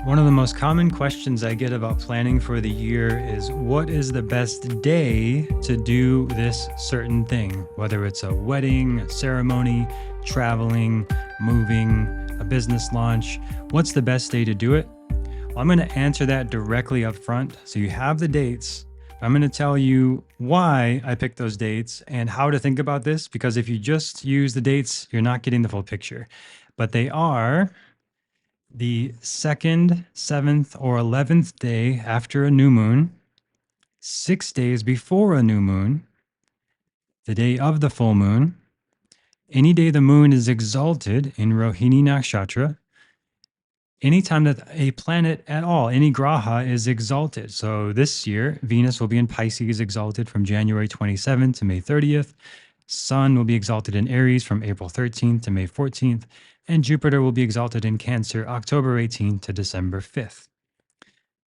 One of the most common questions I get about planning for the year is what is the best day to do this certain thing? Whether it's a wedding, a ceremony, traveling, moving, a business launch, what's the best day to do it? Well, I'm going to answer that directly up front. So you have the dates. I'm going to tell you why I picked those dates and how to think about this, because if you just use the dates, you're not getting the full picture. But they are the 2nd, 7th, or 11th day after a new moon, 6 days before a new moon, the day of the full moon, any day the moon is exalted in Rohini Nakshatra, anytime that a planet at all, any graha is exalted. So this year, Venus will be in Pisces exalted from January 27th to May 30th. Sun will be exalted in Aries from April 13th to May 14th. And Jupiter will be exalted in Cancer October 18th to December 5th.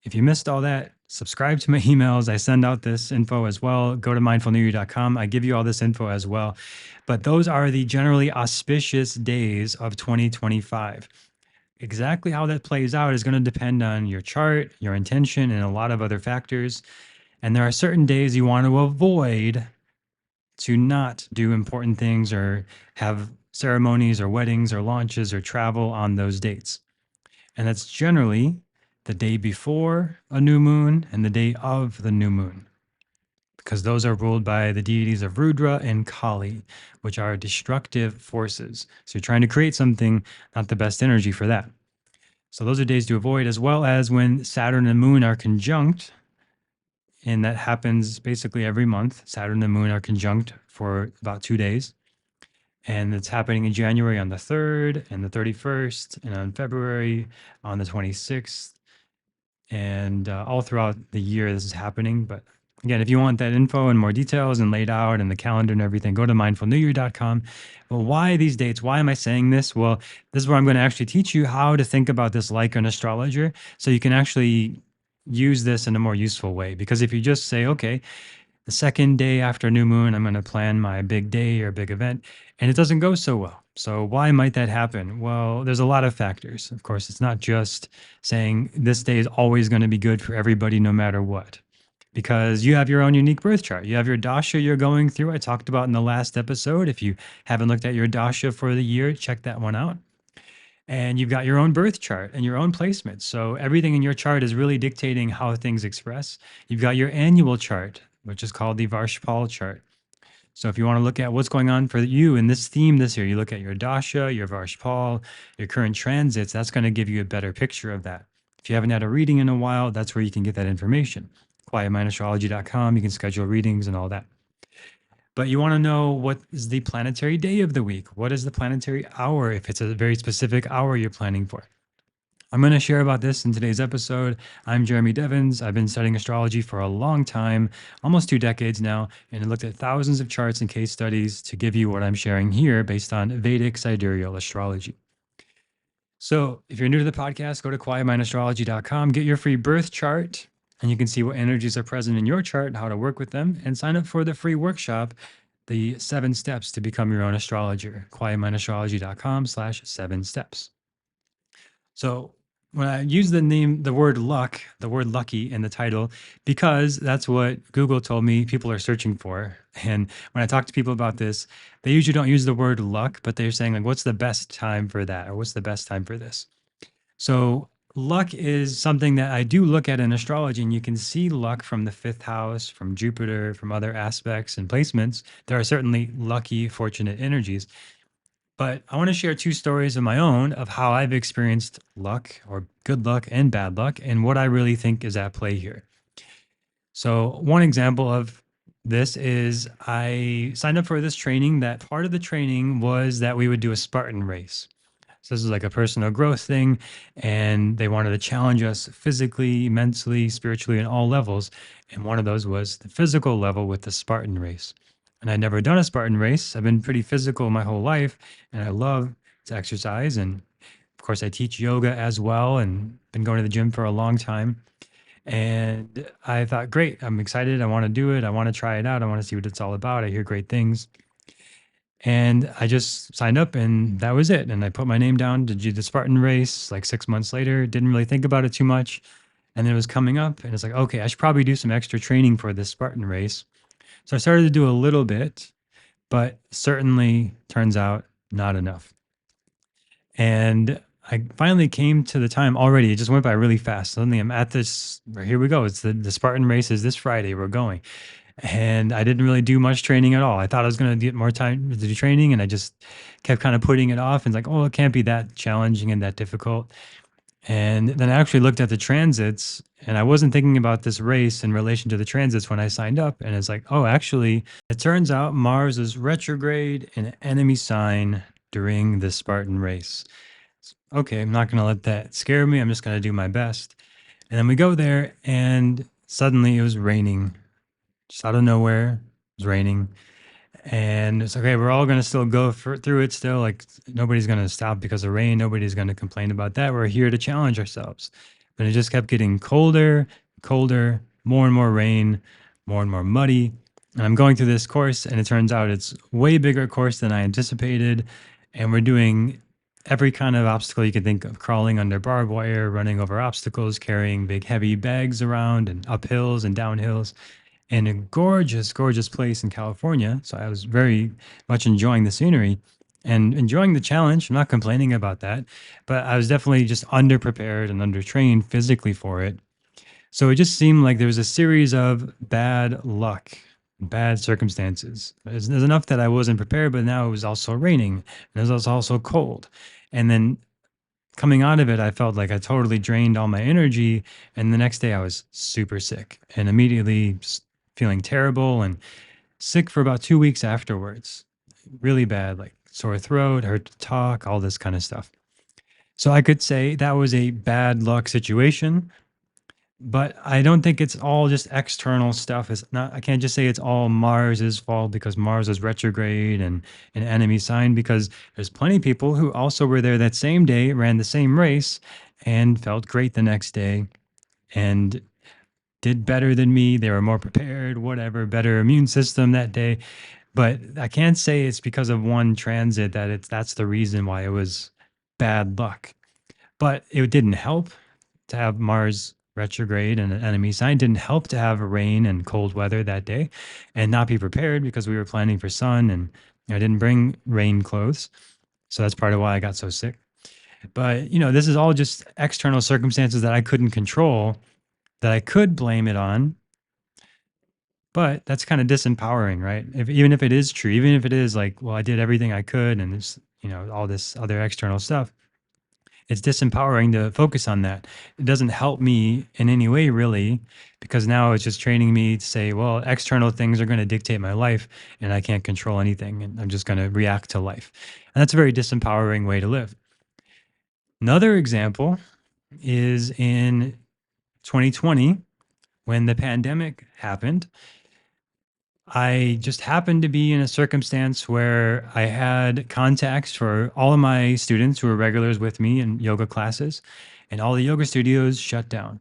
If you missed all that, subscribe to my emails. I send out this info as well. Go to mindfulnewyear.com. I give you all this info as well. But those are the generally auspicious days of 2025. Exactly how that plays out is going to depend on your chart, your intention, and a lot of other factors. And there are certain days you want to avoid to not do important things or have ceremonies or weddings or launches or travel on those dates. And that's generally the day before a new moon and the day of the new moon, because those are ruled by the deities of Rudra and Kali, which are destructive forces. So you're trying to create something, not the best energy for that. So those are days to avoid, as well as when Saturn and Moon are conjunct. And that happens basically every month. Saturn and Moon are conjunct for about 2 days. And it's happening in January on the 3rd and the 31st, and on February on the 26th. And all throughout the year, this is happening. But again, if you want that info and more details and laid out and the calendar and everything, go to mindfulnewyear.com. Well, why these dates? Why am I saying this? Well, this is where I'm going to actually teach you how to think about this like an astrologer, so you can actually use this in a more useful way. Because if you just say, okay, the second day after new moon, I'm going to plan my big day or big event, and it doesn't go so well. So why might that happen? Well, there's a lot of factors. Of course, it's not just saying this day is always going to be good for everybody, no matter what, because you have your own unique birth chart. You have your dasha you're going through. I talked about in the last episode. If you haven't looked at your dasha for the year, check that one out. And you've got your own birth chart and your own placement. So everything in your chart is really dictating how things express. You've got your annual chart, which is called the varsphal chart. So if you want to look at what's going on for you in this theme this year, you look at your dasha, your varsphal, your current transits. That's going to give you a better picture of that. If you haven't had a reading in a while, that's where you can get that information. Quietmindastrology.com. You can schedule readings and all that. But you want to know what is the planetary day of the week? What is the planetary hour if it's a very specific hour you're planning for? I'm going to share about this in today's episode. I'm Jeremy Devins. I've been studying astrology for a long time, almost 2 decades now, and I looked at thousands of charts and case studies to give you what I'm sharing here based on Vedic sidereal astrology. So if you're new to the podcast, go to quietmindastrology.com, get your free birth chart, and you can see what energies are present in your chart and how to work with them, and sign up for the free workshop, the 7 steps to become your own astrologer, quietmindastrology.com/7 steps. So when I use the word luck, the word lucky in the title, because that's what Google told me people are searching for. And when I talk to people about this, they usually don't use the word luck, but they're saying like, what's the best time for that? Or what's the best time for this? So luck is something that I do look at in astrology, and you can see luck from the 5th house, from Jupiter, from other aspects and placements. There are certainly lucky, fortunate energies. But I want to share 2 stories of my own of how I've experienced luck or good luck and bad luck and what I really think is at play here. So one example of this is I signed up for this training that part of the training was that we would do a Spartan race. So this is like a personal growth thing, and they wanted to challenge us physically, mentally, spiritually, in all levels. And one of those was the physical level with the Spartan race. And I'd never done a Spartan race. I've been pretty physical my whole life, and I love to exercise. And of course, I teach yoga as well, and been going to the gym for a long time. And I thought, great, I'm excited. I want to do it. I want to try it out. I want to see what it's all about. I hear great things. And I just signed up and that was it. And I put my name down to do the Spartan race like 6 months later. Didn't really think about it too much. And then it was coming up and it's like, okay, I should probably do some extra training for this Spartan race. So I started to do a little bit, but certainly turns out not enough. And I finally came to the time already. It just went by really fast. Suddenly I'm at this, here we go. It's the Spartan race is this Friday. We're going. And I didn't really do much training at all. I thought I was going to get more time to do training and I just kept kind of putting it off and like, oh, it can't be that challenging and that difficult. And then I actually looked at the transits and I wasn't thinking about this race in relation to the transits when I signed up. And it's like, oh, actually, it turns out Mars is retrograde in an enemy sign during the Spartan race. Okay, I'm not going to let that scare me. I'm just going to do my best. And then we go there and suddenly it was raining just out of nowhere. It was raining. And it's okay, we're all going to still go through it still. Like nobody's going to stop because of rain. Nobody's going to complain about that. We're here to challenge ourselves. But it just kept getting colder, colder, more and more rain, more and more muddy. And I'm going through this course, and it turns out it's way bigger course than I anticipated. And we're doing every kind of obstacle you can think of, crawling under barbed wire, running over obstacles, carrying big heavy bags around and up hills and down hills in a gorgeous, gorgeous place in California. So I was very much enjoying the scenery and enjoying the challenge. I'm not complaining about that, but I was definitely just underprepared and undertrained physically for it. So it just seemed like there was a series of bad luck, bad circumstances. There's enough that I wasn't prepared, but now it was also raining and it was also cold. And then coming out of it, I felt like I totally drained all my energy. And the next day I was super sick and immediately feeling terrible and sick for about 2 weeks afterwards. Really bad, like sore throat, hurt to talk, all this kind of stuff. So I could say that was a bad luck situation, but I don't think it's all just external stuff. It's not, I can't just say it's all Mars's fault because Mars is retrograde and an enemy sign, because there's plenty of people who also were there that same day, ran the same race, and felt great the next day and did better than me. They were more prepared, whatever, better immune system that day. But I can't say it's because of one transit that that's the reason why it was bad luck. But it didn't help to have Mars retrograde and an enemy sign. It didn't help to have rain and cold weather that day and not be prepared because we were planning for sun and I didn't bring rain clothes. So that's part of why I got so sick. But, this is all just external circumstances that I couldn't control, that I could blame it on. But that's kind of disempowering, right? Even if it is true, even if it is like, well, I did everything I could and it's, all this other external stuff, it's disempowering to focus on that. It doesn't help me in any way, really, because now it's just training me to say, well, external things are going to dictate my life and I can't control anything. And I'm just going to react to life. And that's a very disempowering way to live. Another example is in 2020, when the pandemic happened. I just happened to be in a circumstance where I had contacts for all of my students who were regulars with me in yoga classes, and all the yoga studios shut down.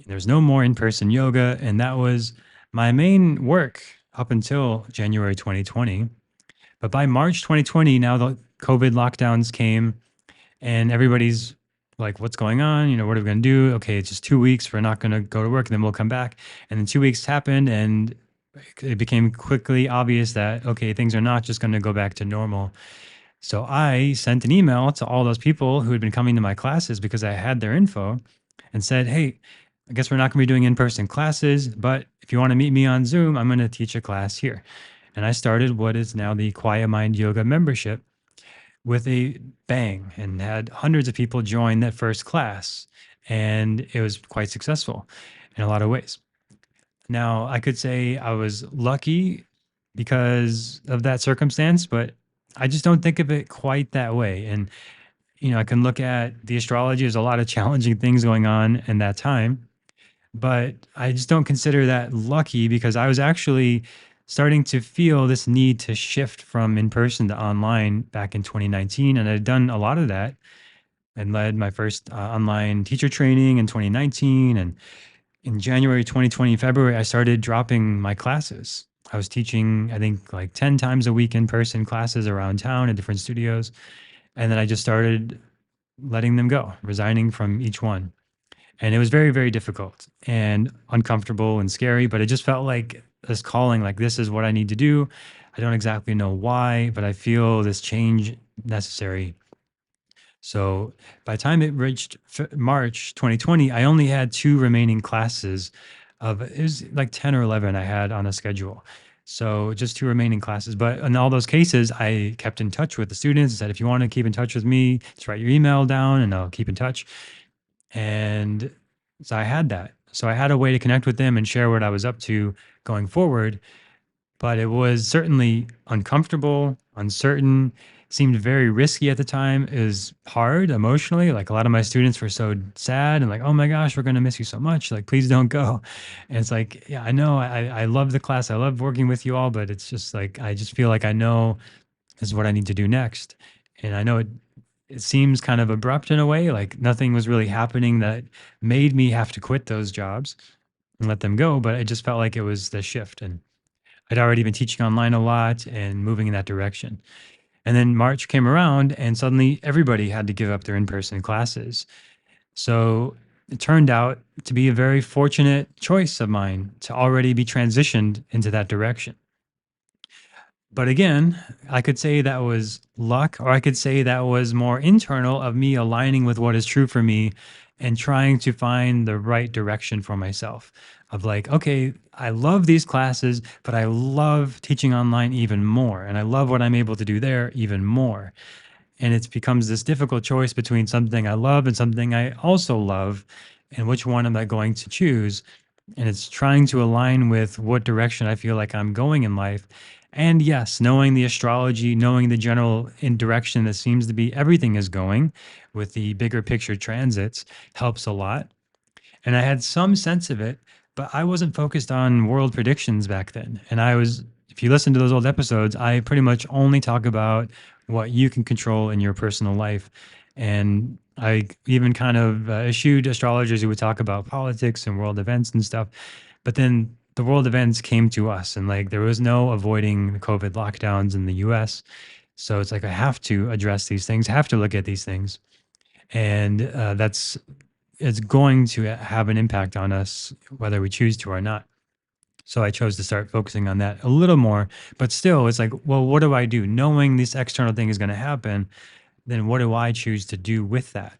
There's no more in person yoga. And that was my main work up until January 2020. But by March 2020, now the COVID lockdowns came and everybody's like, what's going on? What are we going to do? Okay, it's just 2 weeks. We're not going to go to work and then we'll come back. And then 2 weeks happened and it became quickly obvious that, okay, things are not just going to go back to normal. So I sent an email to all those people who had been coming to my classes because I had their info and said, hey, I guess we're not going to be doing in-person classes, but if you want to meet me on Zoom, I'm going to teach a class here. And I started what is now the Quietmind Yoga membership with a bang and had hundreds of people join that first class. And it was quite successful in a lot of ways. Now, I could say I was lucky because of that circumstance, but I just don't think of it quite that way. And, I can look at the astrology. There's a lot of challenging things going on in that time, but I just don't consider that lucky because I was actually starting to feel this need to shift from in person to online back in 2019. And I'd done a lot of that and led my first online teacher training in 2019. And in January 2020, February, I started dropping my classes. I was teaching, I think, like 10 times a week in person classes around town at different studios. And then I just started letting them go, resigning from each one. And it was very, very difficult and uncomfortable and scary, but it just felt like this calling, like this is what I need to do. I don't exactly know why, but I feel this change necessary. So by the time it reached March 2020, I only had two remaining classes of it was like 10 or 11 I had on a schedule. So just two remaining classes. But in all those cases, I kept in touch with the students and said, if you want to keep in touch with me, just write your email down and I'll keep in touch. And so I had that. So I had a way to connect with them and share what I was up to going forward, but it was certainly uncomfortable, uncertain, seemed very risky at the time. It was hard emotionally. Like a lot of my students were so sad and like, oh my gosh, we're going to miss you so much. Like, please don't go. And it's like, yeah, I know I love the class. I love working with you all, but it's just like, I just feel like I know this is what I need to do next. And I know it seems kind of abrupt in a way, like nothing was really happening that made me have to quit those jobs and let them go. But it just felt like it was the shift. And I'd already been teaching online a lot and moving in that direction. And then March came around and suddenly everybody had to give up their in-person classes. So it turned out to be a very fortunate choice of mine to already be transitioned into that direction. But again, I could say that was luck, or I could say that was more internal of me aligning with what is true for me and trying to find the right direction for myself. Of like, okay, I love these classes, but I love teaching online even more. And I love what I'm able to do there even more. And it becomes this difficult choice between something I love and something I also love. And which one am I going to choose? And it's trying to align with what direction I feel like I'm going in life. And yes, knowing the astrology, knowing the general in direction that seems to be everything is going with the bigger picture transits helps a lot. And I had some sense of it, but I wasn't focused on world predictions back then. And I was, if you listen to those old episodes, I pretty much only talk about what you can control in your personal life. And I even kind of eschewed astrologers who would talk about politics and world events and stuff. But then the world events came to us, and like there was no avoiding the COVID lockdowns in the US. So it's like I have to address these things, have to look at these things. And that's it's going to have an impact on us whether we choose to or not. So I chose to start focusing on that a little more, but still it's like, well, what do I do? Knowing this external thing is going to happen, then what do I choose to do with that?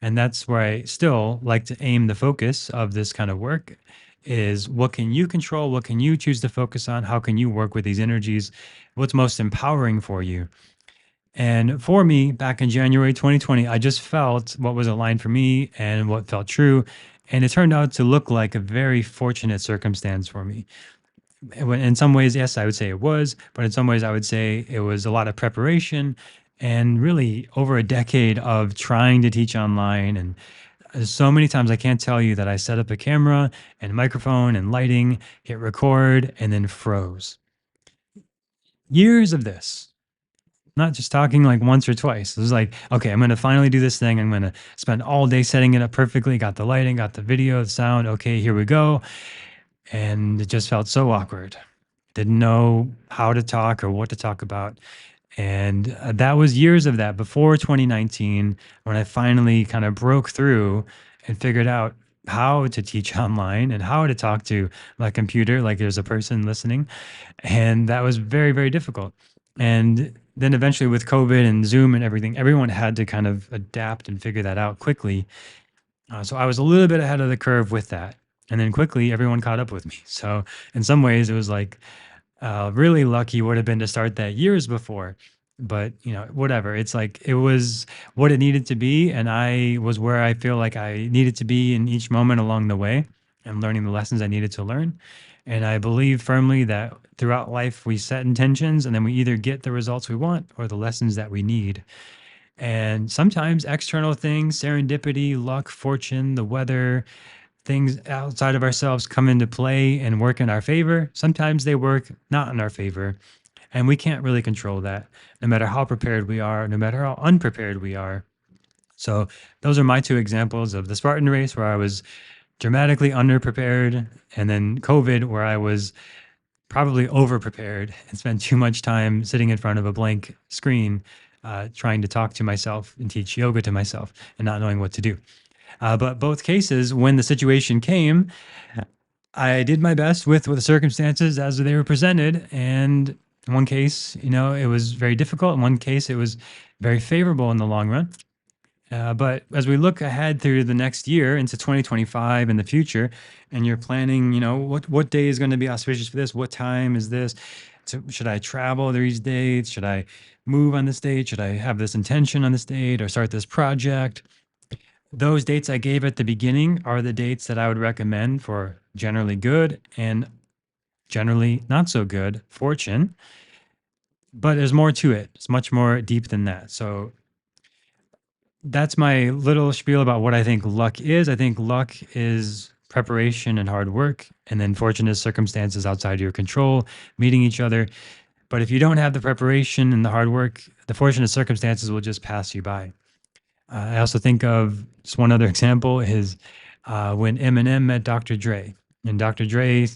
And that's where I still like to aim the focus of this kind of work is what can you control? What can you choose to focus on? How can you work with these energies? What's most empowering for you? And for me, back in January 2020, I just felt what was aligned for me and what felt true. And it turned out to look like a very fortunate circumstance for me. In some ways, yes, I would say it was, but in some ways, I would say it was a lot of preparation and really over a decade of trying to teach online. And so many times I can't tell you that I set up a camera and microphone and lighting, hit record, and then froze. Years of this. Not just talking like once or twice. It was like, okay, I'm going to finally do this thing. I'm going to spend all day setting it up perfectly. Got the lighting, got the video, the sound. Okay, here we go. And it just felt so awkward. Didn't know how to talk or what to talk about. And that was years of that before 2019 when I finally kind of broke through and figured out how to teach online and how to talk to my computer like there's a person listening. And that was very, very difficult. And then eventually with COVID and Zoom and everything, everyone had to kind of adapt and figure that out quickly. So I was a little bit ahead of the curve with that. And then quickly everyone caught up with me. So in some ways it was like really lucky would have been to start that years before. But whatever. It's like it was what it needed to be, and I was where I feel like I needed to be in each moment along the way, and learning the lessons I needed to learn. And I believe firmly that throughout life we set intentions, and then we either get the results we want or the lessons that we need. And sometimes external things, serendipity, luck, fortune, the weather, things outside of ourselves come into play and work in our favor. Sometimes they work not in our favor. And we can't really control that, no matter how prepared we are, no matter how unprepared we are. So those are my two examples of the Spartan race, where I was dramatically underprepared, and then COVID, where I was probably over prepared and spent too much time sitting in front of a blank screen, trying to talk to myself and teach yoga to myself and not knowing what to do. But both cases, when the situation came, I did my best with the circumstances as they were presented. And in one case, it was very difficult. In one case, it was very favorable in the long run. But as we look ahead through the next year into 2025 in the future, and you're planning, what day is going to be auspicious for this? What time is this? So should I travel these dates? Should I move on this date? Should I have this intention on this date or start this project? Those dates I gave at the beginning are the dates that I would recommend for generally good and generally not so good fortune. But there's more to it. It's much more deep than that. So that's my little spiel about what I think luck is. I think luck is preparation and hard work, and then fortunate circumstances outside your control, meeting each other. But if you don't have the preparation and the hard work, the fortunate circumstances will just pass you by. I also think of just one other example is when Eminem met Dr. Dre, and Dr. Dre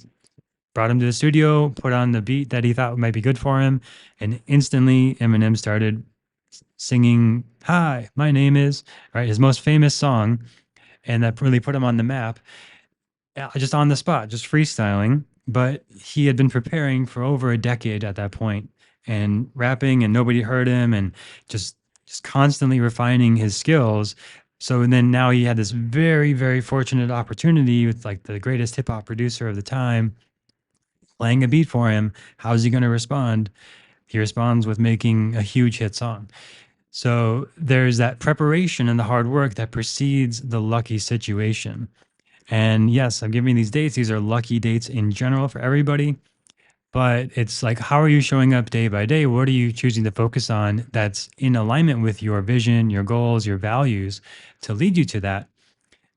brought him to the studio, put on the beat that he thought might be good for him, and instantly Eminem started singing "Hi, my name is," right, his most famous song, and that really put him on the map, just on the spot, just freestyling. But he had been preparing for over a decade at that point, and rapping, and nobody heard him, and just constantly refining his skills. So then now he had this very, very fortunate opportunity with like the greatest hip hop producer of the time playing a beat for him. How's he going to respond? He responds with making a huge hit song. So there's that preparation and the hard work that precedes the lucky situation. And yes, I'm giving these dates. These are lucky dates in general for everybody. But it's like, how are you showing up day by day? What are you choosing to focus on that's in alignment with your vision, your goals, your values to lead you to that?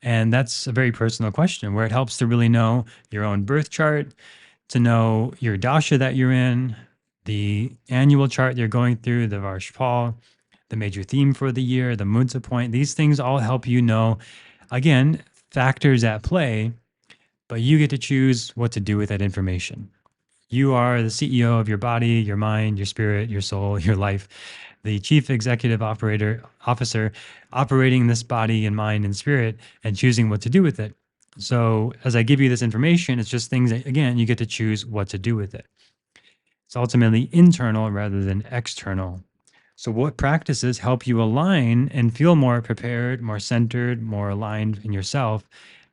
And that's a very personal question where it helps to really know your own birth chart, to know your dasha that you're in, the annual chart you're going through, the varsphal, the major theme for the year, the muhurta point. These things all help you know, again, factors at play, but you get to choose what to do with that information. You are the CEO of your body, your mind, your spirit, your soul, your life, the chief executive officer operating this body and mind and spirit and choosing what to do with it. So as I give you this information, it's just things that, again, you get to choose what to do with it. It's ultimately internal rather than external. So what practices help you align and feel more prepared, more centered, more aligned in yourself?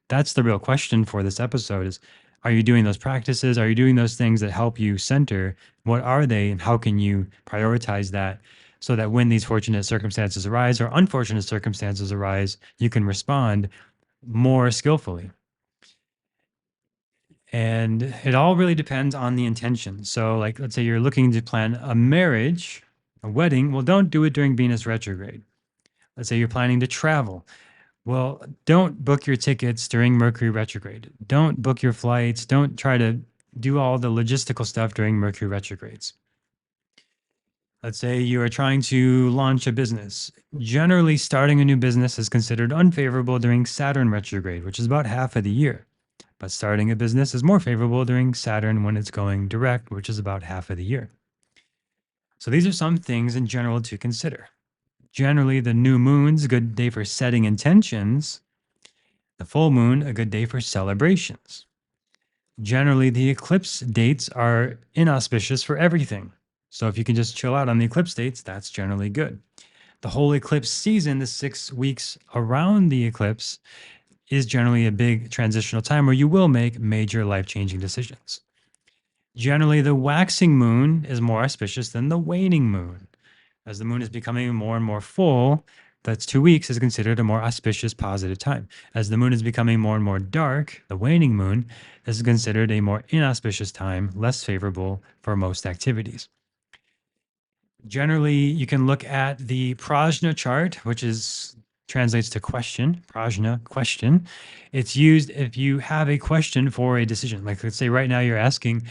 That's the real question for this episode is, are you doing those practices? Are you doing those things that help you center? What are they and how can you prioritize that so that when these fortunate circumstances arise or unfortunate circumstances arise, you can respond more skillfully? And it all really depends on the intention. So, like, let's say you're looking to plan a marriage, a wedding. Well, don't do it during Venus retrograde. Let's say you're planning to travel. Well, don't book your tickets during Mercury retrograde. Don't book your flights. Don't try to do all the logistical stuff during Mercury retrogrades. Let's say you are trying to launch a business. Generally, starting a new business is considered unfavorable during Saturn retrograde, which is about half of the year. But starting a business is more favorable during Saturn when it's going direct, which is about half of the year. So these are some things in general to consider. Generally, the new moon's a good day for setting intentions. The full moon, a good day for celebrations. Generally, the eclipse dates are inauspicious for everything. So if you can just chill out on the eclipse dates, that's generally good. The whole eclipse season, the 6 weeks around the eclipse, is generally a big transitional time where you will make major life-changing decisions. Generally, the waxing moon is more auspicious than the waning moon. As the moon is becoming more and more full, that's 2 weeks is considered a more auspicious, positive time. As the moon is becoming more and more dark, the waning moon, this is considered a more inauspicious time, less favorable for most activities. Generally, you can look at the prashna chart, which is translates to question, prashna, question. It's used if you have a question for a decision. Like, let's say right now you're asking,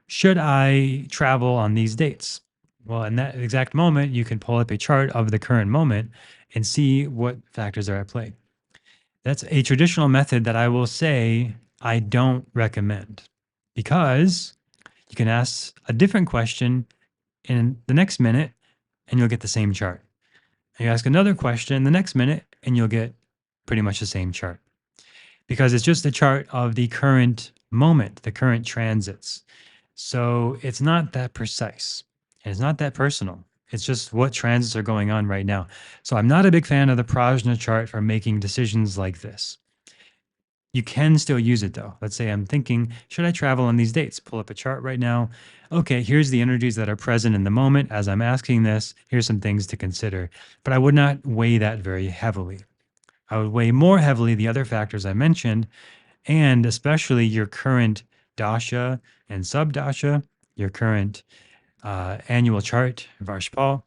should I travel on these dates? Well, in that exact moment, you can pull up a chart of the current moment and see what factors are at play. That's a traditional method that I will say I don't recommend because You can ask a different question in the next minute and you'll get the same chart. And you ask another question the next minute and you'll get pretty much the same chart because it's just a chart of the current moment, the current transits. So it's not that precise and it's not that personal. It's just what transits are going on right now. So I'm not a big fan of the prashna chart for making decisions like this. You can still use it though. Let's say I'm thinking, should I travel on these dates? Pull up a chart right now. Okay, here's the energies that are present in the moment as I'm asking this. Here's some things to consider. But I would not weigh that very heavily. I would weigh more heavily the other factors I mentioned, and especially your current dasha and subdasha, your current annual chart, varshphal,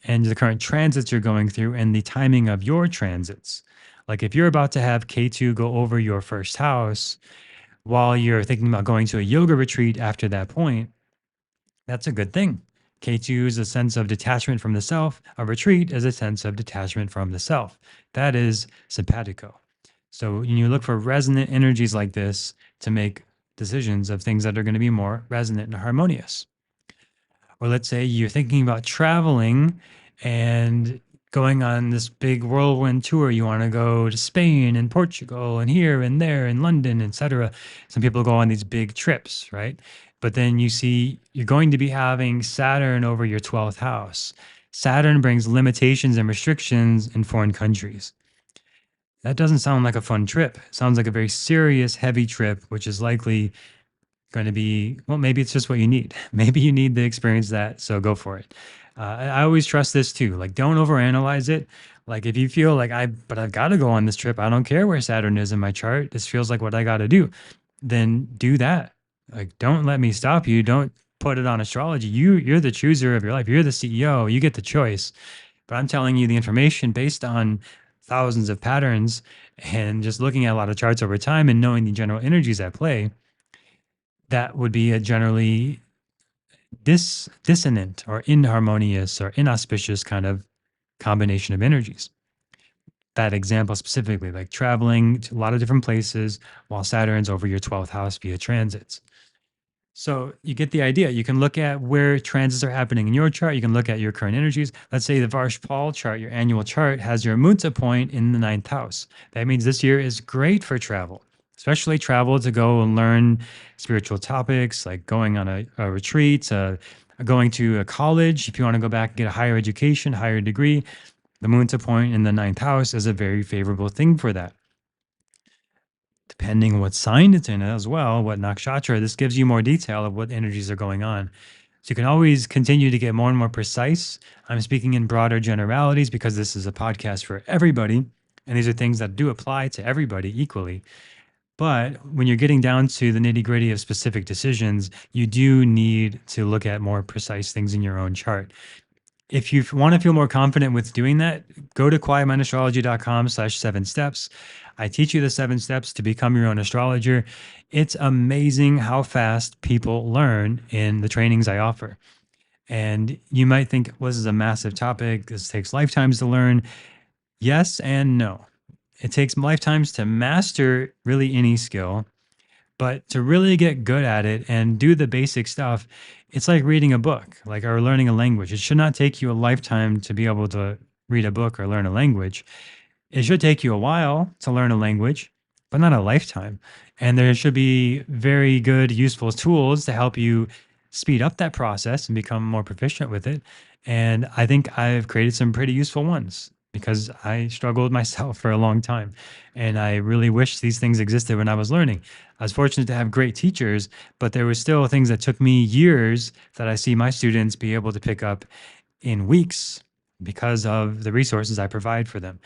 and the current transits you're going through and the timing of your transits. Like if you're about to have K2 go over your first house while you're thinking about going to a yoga retreat after that point, that's a good thing. K2 is a sense of detachment from the self. A retreat is a sense of detachment from the self. That is simpatico. So when you look for resonant energies like this to make decisions of things that are going to be more resonant and harmonious. Or let's say you're thinking about traveling and going on this big whirlwind tour. You want to go to Spain and Portugal and here and there and London, etc. Some people go on these big trips, right? But then you see you're going to be having Saturn over your 12th house. Saturn brings limitations and restrictions in foreign countries. That doesn't sound like a fun trip. It sounds like a very serious, heavy trip, which is likely going to be, well, maybe it's just what you need. Maybe you need to experience that. So go for it. I always trust this too. Like, don't overanalyze it. Like, if you feel like but I've got to go on this trip, I don't care where Saturn is in my chart. This feels like what I got to do. Then do that. Like, don't let me stop you. Don't put it on astrology. You're the chooser of your life. You're the CEO. You get the choice. But I'm telling you the information based on thousands of patterns and just looking at a lot of charts over time and knowing the general energies at play. That would be a generally dissonant or inharmonious or inauspicious kind of combination of energies. That example specifically, like traveling to a lot of different places while Saturn's over your 12th house via transits. So you get the idea. You can look at where transits are happening in your chart. You can look at your current energies. Let's say the varshphal chart, your annual chart, has your muhurta point in the 9th house. That means this year is great for travel, especially travel to go and learn spiritual topics, like going on a retreat, going to a college. If you want to go back and get a higher education, higher degree, the muhurta point in the 9th house is a very favorable thing for that. Depending on what sign it's in as well, what nakshatra, this gives you more detail of what energies are going on. So you can always continue to get more and more precise. I'm speaking in broader generalities because this is a podcast for everybody. And these are things that do apply to everybody equally. But when you're getting down to the nitty gritty of specific decisions, you do need to look at more precise things in your own chart. If you want to feel more confident with doing that, go to quietmindastrology.com/7 steps. I teach you the 7 steps to become your own astrologer. It's amazing how fast people learn in the trainings I offer. And you might think, well, this is a massive topic. This takes lifetimes to learn. Yes and no. It takes lifetimes to master really any skill. But to really get good at it and do the basic stuff, it's like reading a book, like or learning a language. It should not take you a lifetime to be able to read a book or learn a language. It should take you a while to learn a language, but not a lifetime. And there should be very good, useful tools to help you speed up that process and become more proficient with it. And I think I've created some pretty useful ones because I struggled myself for a long time. And I really wish these things existed when I was learning. I was fortunate to have great teachers, but there were still things that took me years that I see my students be able to pick up in weeks because of the resources I provide for them.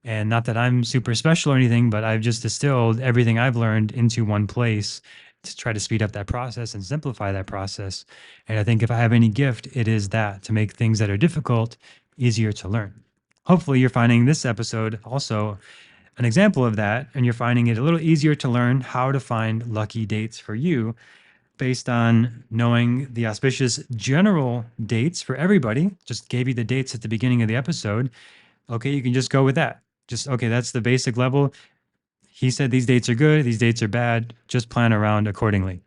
And not that I'm super special or anything, but I've just distilled everything I've learned into one place to try to speed up that process and simplify that process. And I think if I have any gift, it is that to make things that are difficult easier to learn. Hopefully, you're finding this episode also an example of that, and you're finding it a little easier to learn how to find lucky dates for you based on knowing the auspicious general dates for everybody. Just gave you the dates at the beginning of the episode. Okay, you can just go with that. Just, okay, that's the basic level. He said these dates are good, these dates are bad. Just plan around accordingly.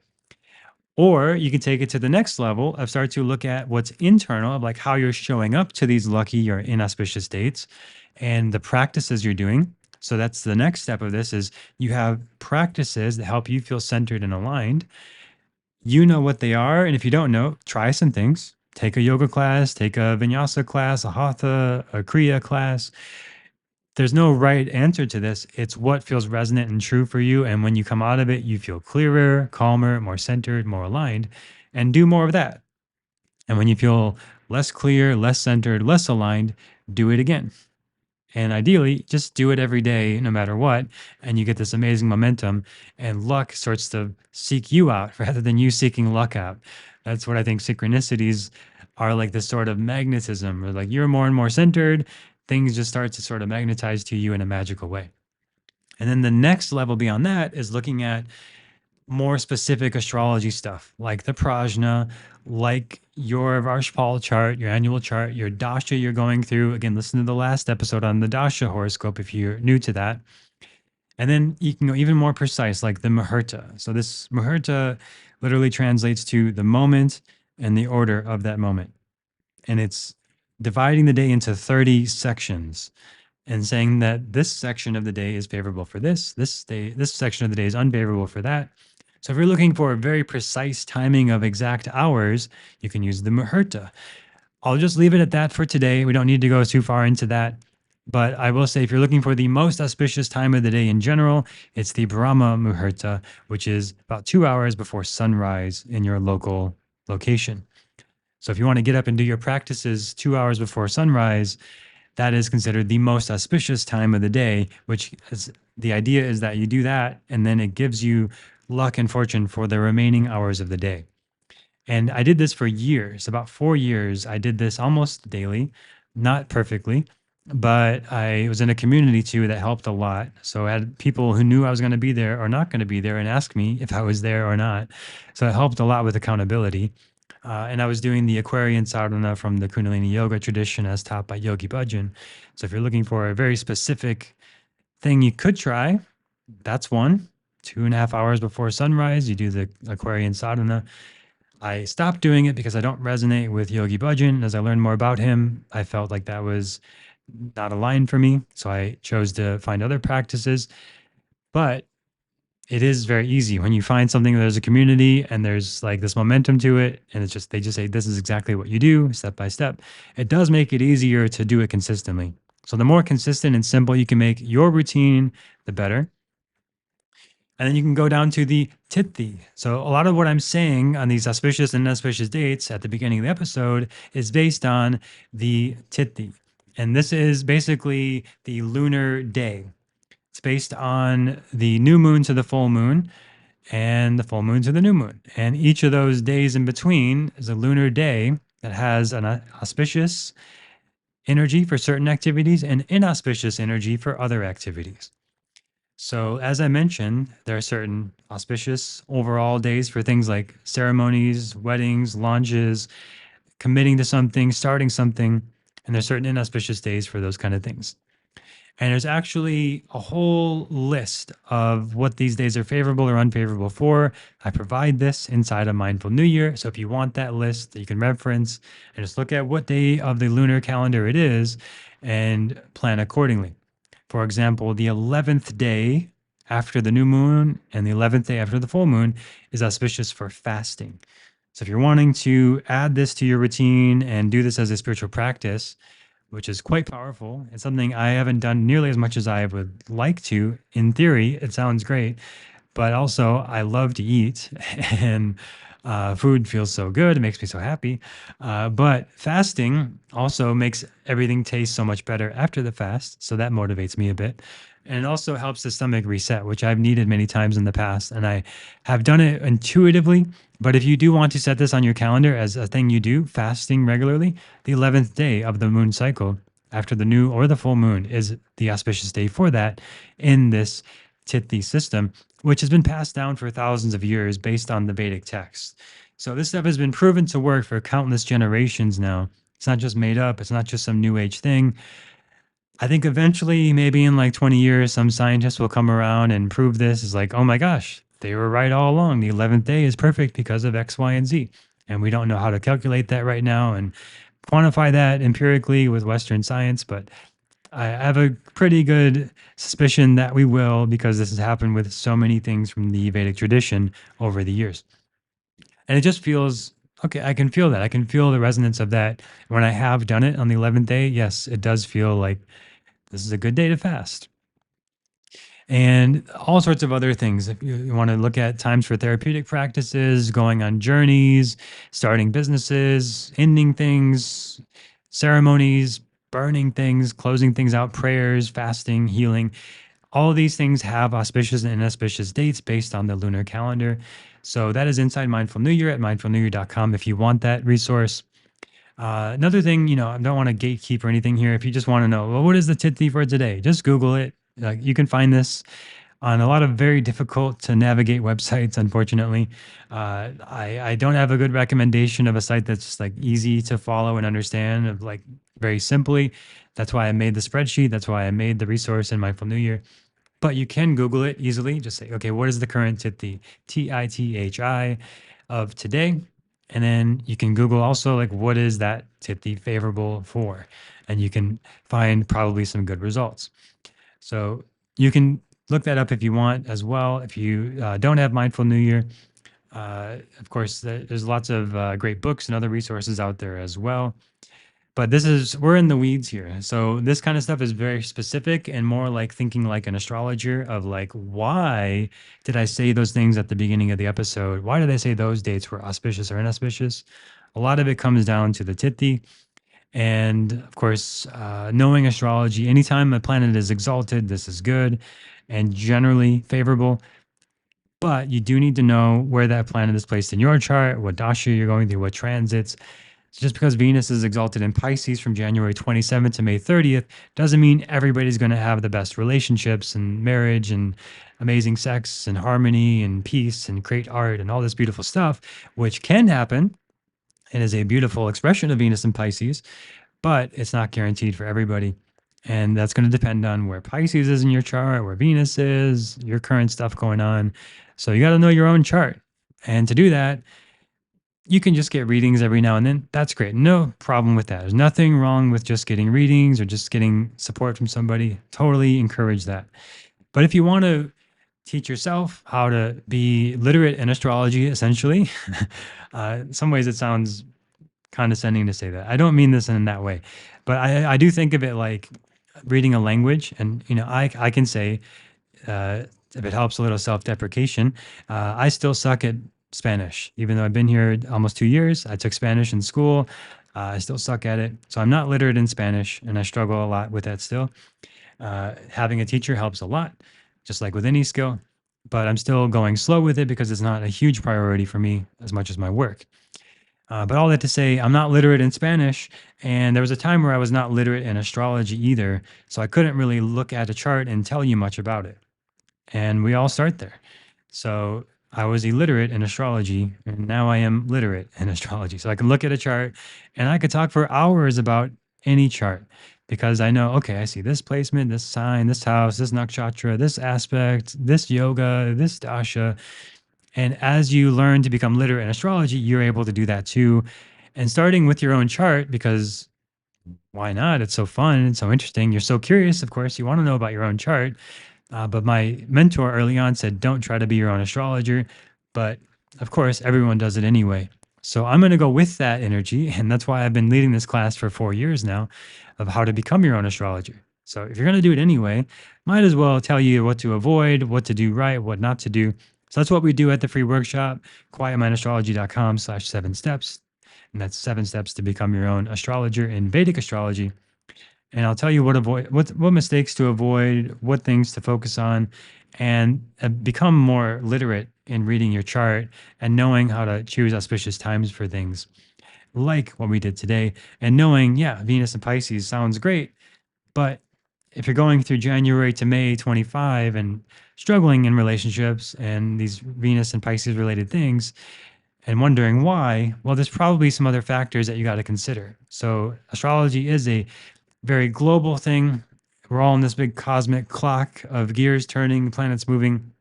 Or you can take it to the next level of start to look at what's internal, of like how you're showing up to these lucky or inauspicious dates and the practices you're doing. So that's the next step of this is you have practices that help you feel centered and aligned. You know what they are. And if you don't know, try some things. Take a yoga class, take a vinyasa class, a hatha, a kriya class. There's no right answer to this. It's what feels resonant and true for you. And when you come out of it, you feel clearer, calmer, more centered, more aligned, and do more of that. And when you feel less clear, less centered, less aligned, do it again. And ideally, just do it every day, no matter what. And you get this amazing momentum, and luck starts to seek you out rather than you seeking luck out. That's what I think synchronicities are, like this sort of magnetism, or like you're more and more centered, things just start to sort of magnetize to you in a magical way. And then the next level beyond that is looking at more specific astrology stuff like the prashna, like your varshphal chart, your annual chart, your dasha you're going through. Again, listen to the last episode on the dasha horoscope if you're new to that. And then you can go even more precise, like the muhurta. So this muhurta literally translates to the moment and the order of that moment. And it's dividing the day into 30 sections and saying that this section of the day is favorable for this section of the day is unfavorable for that. So if you're looking for a very precise timing of exact hours, you can use the muhurta. I'll just leave it at that for today. We don't need to go too far into that. But I will say, if you're looking for the most auspicious time of the day in general, it's the Brahma Muhurta, which is about 2 hours before sunrise in your local location. So if you want to get up and do your practices 2 hours before sunrise, that is considered the most auspicious time of the day, which is the idea is that you do that and then it gives you luck and fortune for the remaining hours of the day. And I did this for years, about 4 years. I did this almost daily, not perfectly, but I was in a community too that helped a lot. So I had people who knew I was going to be there or not going to be there and ask me if I was there or not. So it helped a lot with accountability. And I was doing the Aquarian sadhana from the Kundalini yoga tradition as taught by Yogi Bhajan. So if you're looking for a very specific thing you could try, that's one. 2.5 hours before sunrise, you do the Aquarian sadhana. I stopped doing it because I don't resonate with Yogi Bhajan. As I learned more about him, I felt like that was not aligned for me. So I chose to find other practices. But it is very easy when you find something, there's a community and there's like this momentum to it. And it's just, they just say, this is exactly what you do step by step. It does make it easier to do it consistently. So the more consistent and simple you can make your routine, the better. And then you can go down to the tithi. So a lot of what I'm saying on these auspicious and inauspicious dates at the beginning of the episode is based on the tithi. And this is basically the lunar day. It's based on the new moon to the full moon and the full moon to the new moon. And each of those days in between is a lunar day that has an auspicious energy for certain activities and inauspicious energy for other activities. So, as I mentioned, there are certain auspicious overall days for things like ceremonies, weddings, launches, committing to something, starting something, and there's certain inauspicious days for those kind of things. And there's actually a whole list of what these days are favorable or unfavorable for. I provide this inside of Mindful New Year. So if you want that list that you can reference and just look at what day of the lunar calendar it is and plan accordingly. For example, the 11th day after the new moon and the 11th day after the full moon is auspicious for fasting. So if you're wanting to add this to your routine and do this as a spiritual practice, which is quite powerful, it's something I haven't done nearly as much as I would like to. In theory, it sounds great, but also I love to eat and food feels so good. It makes me so happy. But fasting also makes everything taste so much better after the fast. So that motivates me a bit. And it also helps the stomach reset, which I've needed many times in the past. And I have done it intuitively. But if you do want to set this on your calendar as a thing you do, fasting regularly, the 11th day of the moon cycle after the new or the full moon is the auspicious day for that in this tithi system, which has been passed down for thousands of years based on the Vedic text. So this stuff has been proven to work for countless generations now. It's not just made up. It's not just some new age thing. I think eventually, maybe in like 20 years, some scientists will come around and prove this is like, oh my gosh, they were right all along. The 11th day is perfect because of X, Y, and Z. And we don't know how to calculate that right now and quantify that empirically with Western science, but I have a pretty good suspicion that we will, because this has happened with so many things from the Vedic tradition over the years. And it just feels okay. I can feel that. I can feel the resonance of that when I have done it on the 11th day. Yes, it does feel like this is a good day to fast. And all sorts of other things. If you want to look at times for therapeutic practices, going on journeys, starting businesses, ending things, ceremonies, burning things, closing things out, prayers, fasting, healing. All of these things have auspicious and inauspicious dates based on the lunar calendar. So that is inside Mindful New Year at mindfulnewyear.com if you want that resource. Another thing, I don't want to gatekeep or anything here. If you just want to know, well, what is the tithi for today? Just Google it. Like, you can find this on a lot of very difficult to navigate websites, unfortunately. I don't have a good recommendation of a site that's like easy to follow and understand, of like very simply. That's why I made the spreadsheet. That's why I made the resource in Mindful New Year. But you can Google it easily. Just say, okay, what is the current tithi, Tithi of today? And then you can Google also, like, what is that tithi favorable for? And you can find probably some good results. So you can look that up if you want as well. If you don't have Mindful New Year, of course, there's lots of great books and other resources out there as well. But we're in the weeds here. So this kind of stuff is very specific and more like thinking like an astrologer, of like, why did I say those things at the beginning of the episode? Why did I say those dates were auspicious or inauspicious? A lot of it comes down to the tithi. And of course, knowing astrology, anytime a planet is exalted, this is good and generally favorable. But you do need to know where that planet is placed in your chart, what dasha you're going through, what transits. So just because Venus is exalted in Pisces from January 27th to May 30th doesn't mean everybody's going to have the best relationships and marriage and amazing sex and harmony and peace and great art and all this beautiful stuff, which can happen and is a beautiful expression of Venus in Pisces, but it's not guaranteed for everybody. And that's going to depend on where Pisces is in your chart, where Venus is, your current stuff going on. So you got to know your own chart. And to do that, you can just get readings every now and then. That's great. No problem with that. There's nothing wrong with just getting readings or just getting support from somebody. Totally encourage that. But if you want to teach yourself how to be literate in astrology, essentially, in some ways it sounds condescending to say that. I don't mean this in that way, but I do think of it like reading a language. And, I can say, if it helps, a little self-deprecation, I still suck at Spanish, even though I've been here almost 2 years. I took Spanish in school. I still suck at it. So I'm not literate in Spanish, and I struggle a lot with that still. Having a teacher helps a lot, just like with any skill, but I'm still going slow with it because it's not a huge priority for me as much as my work. But all that to say, I'm not literate in Spanish, and there was a time where I was not literate in astrology either, so I couldn't really look at a chart and tell you much about it. And we all start there. So I was illiterate in astrology, and now I am literate in astrology. So I can look at a chart and I could talk for hours about any chart, because I know, okay, I see this placement, this sign, this house, this nakshatra, this aspect, this yoga, this dasha. And as you learn to become literate in astrology, you're able to do that too. And starting with your own chart, because why not? It's so fun and so interesting. You're so curious, of course, you want to know about your own chart. But my mentor early on said, don't try to be your own astrologer. But of course, everyone does it anyway. So I'm going to go with that energy. And that's why I've been leading this class for 4 years now, of how to become your own astrologer. So if you're going to do it anyway, might as well tell you what to avoid, what to do right, what not to do. So that's what we do at the free workshop, quietmindastrology.com/7 steps. And that's 7 steps to become your own astrologer in Vedic astrology. And I'll tell you what mistakes to avoid, what things to focus on, and become more literate in reading your chart and knowing how to choose auspicious times for things, like what we did today. And knowing, yeah, Venus and Pisces sounds great, but if you're going through January to May 25 and struggling in relationships and these Venus and Pisces related things, and wondering why, well, there's probably some other factors that you got to consider. So astrology is a very global thing. We're all in this big cosmic clock of gears turning, planets moving.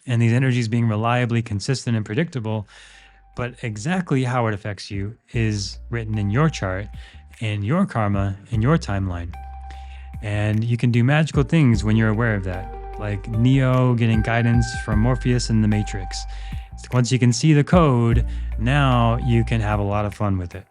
and these energies being reliably consistent and predictable. But exactly how it affects you is written in your chart, in your karma, in your timeline. And you can do magical things when you're aware of that, like Neo getting guidance from Morpheus in the Matrix. Once you can see the code, now you can have a lot of fun with it.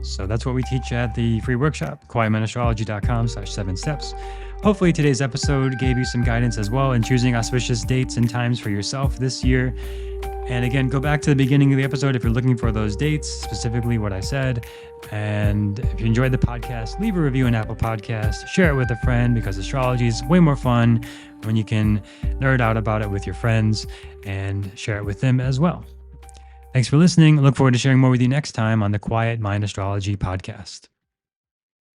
So that's what we teach at the free workshop, quietmindastrology.com/7steps. Hopefully today's episode gave you some guidance as well in choosing auspicious dates and times for yourself this year. And again, go back to the beginning of the episode if you're looking for those dates, specifically what I said. And if you enjoyed the podcast, leave a review on Apple Podcasts, share it with a friend, because astrology is way more fun when you can nerd out about it with your friends and share it with them as well. Thanks for listening. I look forward to sharing more with you next time on the Quiet Mind Astrology podcast.